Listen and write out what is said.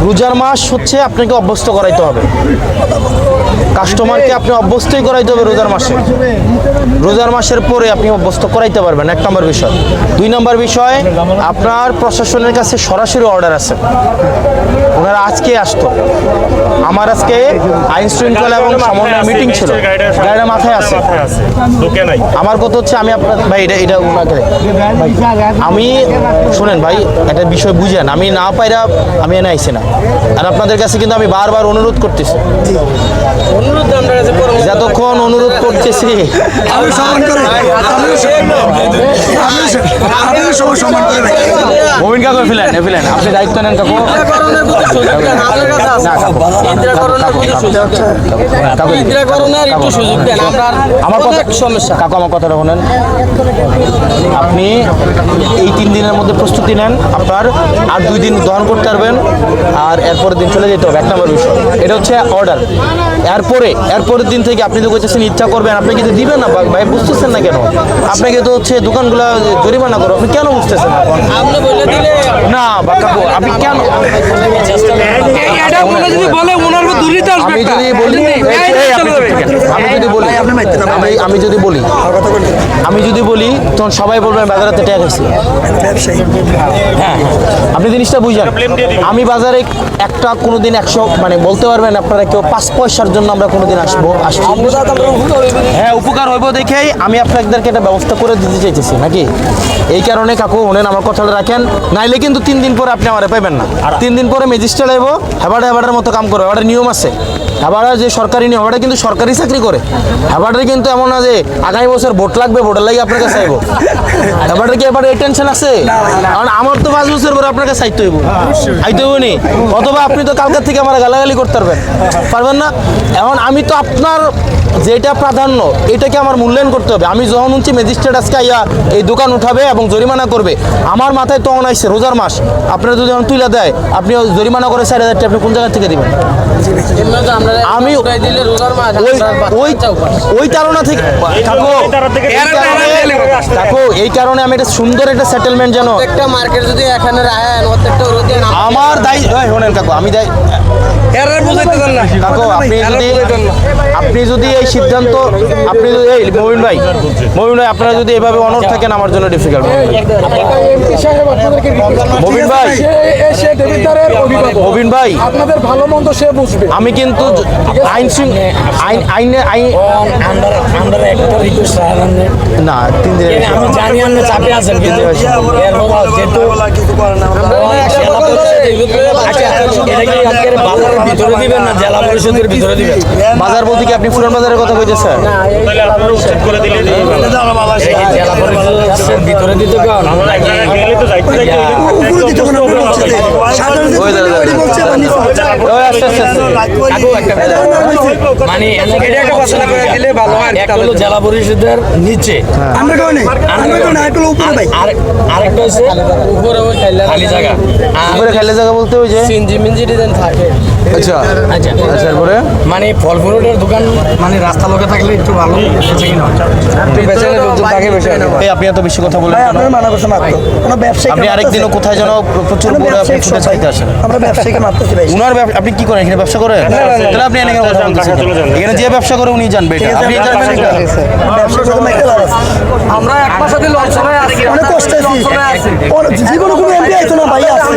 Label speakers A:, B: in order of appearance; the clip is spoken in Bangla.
A: রোজার মাস হচ্ছে আপনাকে অভ্যস্ত করাইতে হবে, কাস্টমারকে আপনি অভ্যস্তই করাইতে হবে রোজার মাসে। রোজার মাসের পরে আপনি অভ্যস্ত করাইতে পারবেন, 1 নম্বর বিষয়। 2 নম্বর বিষয়, আপনার প্রশাসনের কাছে সরাসরি অর্ডার আছে, ওনারা আজকে আসতো। আমার আজকে আইন শৃঙ্খলা এবং সমন্বয় মিটিং ছিল, গাড়িটা মাথায় আছে। আমার কথা হচ্ছে আমি আপনার ভাই এটা ওনাকে আমি শোনেন ভাই, একটা বিষয় বুঝেন, আমি না পাইরা আমি এনে আইছি না। আর আপনাদের কাছে কিন্তু আমি বারবার অনুরোধ করতেছি, যতক্ষণ অনুরোধ করতেছি মোবিন কাকু ফেলেন, আপনি দায়িত্ব নেন কাকু। আমার কথাটা বলেন, আপনি এই 3 দিনের মধ্যে প্রস্তুতি নেন, আপনার আর 2 দিন দহন করতে পারবেন, আর এরপরের দিন চলে যেতে হবে। 1 নম্বর বিষয়, এটা হচ্ছে অর্ডার। এরপরের দিন থেকে আপনি তো বলতেছেন ইচ্ছা করবেন, আপনি কিন্তু দিবেন না ভাই, বুঝতেছেন না কেন? আপনাকে তো হচ্ছে দোকানগুলো জরিমানা করো, আপনি কেন বুঝতেছেন এখন? না কাকু, আপনি কেন আমি যদি বলি তখন সবাই বলবেন বাজারে টাকা খাইছি। হ্যাঁ, আপনি জিনিসটা বুঝেন। আমি বাজারে একটা কোনোদিন 100 মানে বলতে পারবেন আপনারা কেউ 5 পয়সার জন্য আমরা কোনোদিন আসবো। হ্যাঁ, উপকার হইব দেখেই আমি আপনাদেরকে একটা ব্যবস্থা করে দিতে চাইতেছি নাকি। এই কারণে কাকু হোনেন, আমার কথাটা রাখেন, নাইলে কিন্তু 3 দিন পরে আপনি আমারে পাইবেন না। 3 দিন পরে ম্যাজিস্ট্রেট আইব, হেবাডার মতো কাম করবে। হেবাডার নিয়ম আছে, হেবাডা যে সরকারি নিয়ম, হেবাডা কিন্তু সরকারি চাকরি করে। হেবাডার কিন্তু এমন না যে আগামী বছর ভোট লাগবে, ভোটের লাগে আপনার কাছে আইব। হেবাডার কি এবার এই টেনশন আছে? কারণ আমার তো 5 বছর পরে আপনার কাছে আইতে হইব, আইতে হইব নি, অথবা আপনি তো কালকের থেকে আমার গালাগালি করতে পারবেন না। এখন আমি তো আপনার যেটা প্রাধান্য এটাকে আমার মূল্যায়ন করতে হবে। আমি যখন শুনছি ম্যাজিস্ট্রেট আজকে আইয়া এই দোকান উঠাবে এবং জরিমানা করবে, আমার মাথায় তখন আইসে রোজার মাস, আপনারা যদি যখন তুলে দেয় আপনি জরিমানা করে 4000 টাকা আপনি কোন জায়গা থেকে দিবেন? আমি ওই কারণে থেকে এই কারণে আমি একটা সুন্দর একটা সেটেলমেন্ট যেন আমার দায়িত্ব শোনেন কাকু, আমি কাকু আপনি যদি এই সিদ্ধান্ত আপনি যদি এই মবিন ভাই আপনারা যদি এভাবে অনড় থাকেন আমার জন্য ডিফিকাল্ট। মবিন ভাই
B: আপনাদের ভালো মন্দ সে বুঝবে।
A: আমি কিন্তু না 3 দিন
C: আমি জানি আপনি চাপে আছেন, কিন্তু বাজারের ভিতরে দিবেন না জেলা পরিষদের ভিতরে দিবেন?
A: বাজার বলতে কি আপনি পুরান বাজারের কথা কইতেছেন?
C: জেলা পরিষদের ভিতরে দিতে মানে জেলা পরিষদের নিচে, আরেকটা হচ্ছে উপরে খালি জায়গা।
A: উপরে খালি জায়গা বলতে ওই যে
C: থাকে।
A: আচ্ছা আচ্ছা আচ্ছা, পরে
C: মানে ফল ফ্রুটের দোকান মানে রাস্তা লোকে থাকলে একটু ভালো
A: আপনি এত বেশি কথা বলেন কেন? আপনি আরেকদিনও কোথায় যেন প্রচুর বড় আপনি ফুটে চাইতে আসেন। উনার আপনি কি করেন এখানে? ব্যবসা করেন? তাহলে আপনি এখানে কথা বলতেছেন, এখানে যে ব্যবসা করে উনি জানবে এটা, আপনি জানবেন এটা?
B: আমরা এক মাস আগে লঞ্চনে আছি, অনেক কষ্ট আছি, জীবনে কোনো এমপি আইতো না ভাই আছে।